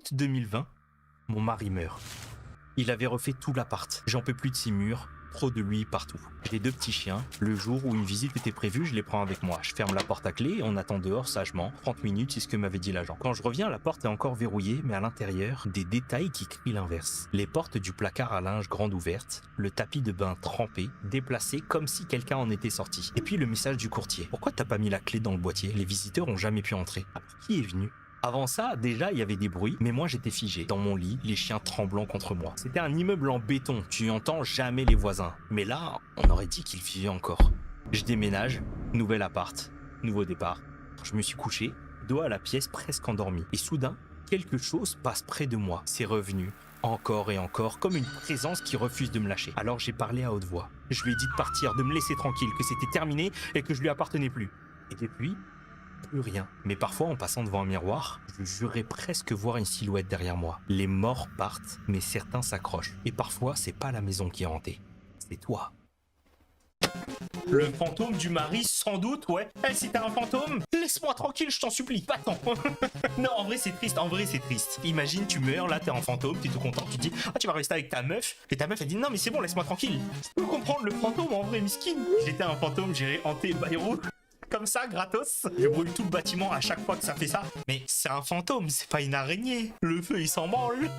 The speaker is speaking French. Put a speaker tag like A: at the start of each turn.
A: août 2020, mon mari meurt. Il avait refait tout l'appart. J'en peux plus de ces murs, trop de lui partout. J'ai 2 petits chiens. Le jour où une visite était prévue, je les prends avec moi. Je ferme la porte à clé et on attend dehors sagement. 30 minutes, c'est ce que m'avait dit l'agent. Quand je reviens, la porte est encore verrouillée, mais à l'intérieur, des détails qui crient l'inverse. Les portes du placard à linge grandes ouvertes, le tapis de bain trempé, déplacé comme si quelqu'un en était sorti. Et puis le message du courtier. Pourquoi t'as pas mis la clé dans le boîtier? Les visiteurs ont jamais pu entrer. Alors, qui est venu? Avant ça, déjà, il y avait des bruits, mais moi j'étais figé, dans mon lit, les chiens tremblants contre moi. C'était un immeuble en béton, tu entends jamais les voisins. Mais là, on aurait dit qu'ils vivaient encore. Je déménage, nouvel appart, nouveau départ. Je me suis couché, dos à la pièce presque endormi. Et soudain, quelque chose passe près de moi. C'est revenu, encore et encore, comme une présence qui refuse de me lâcher. Alors j'ai parlé à haute voix. Je lui ai dit de partir, de me laisser tranquille, que c'était terminé et que je lui appartenais plus. Et depuis, plus rien. Mais parfois, en passant devant un miroir, je jurais presque voir une silhouette derrière moi. Les morts partent, mais certains s'accrochent. Et parfois, c'est pas la maison qui est hantée, c'est toi. Le fantôme du mari, sans doute, ouais. Eh, si t'as un fantôme, laisse-moi tranquille, je t'en supplie, pas-t'en. Non, en vrai, c'est triste, en vrai, c'est triste. Imagine, tu meurs, là, t'es un fantôme, t'es tout content, tu te dis, ah, tu vas rester avec ta meuf. Et ta meuf, elle dit, non, mais c'est bon, laisse-moi tranquille. Je peux comprendre le fantôme, en vrai, miskin. J'étais un fantôme, j'irais hanter Bayrou. Comme ça, gratos. Je brûle tout le bâtiment à chaque fois que ça fait ça. Mais c'est un fantôme, c'est pas une araignée. Le feu, il s'en branle.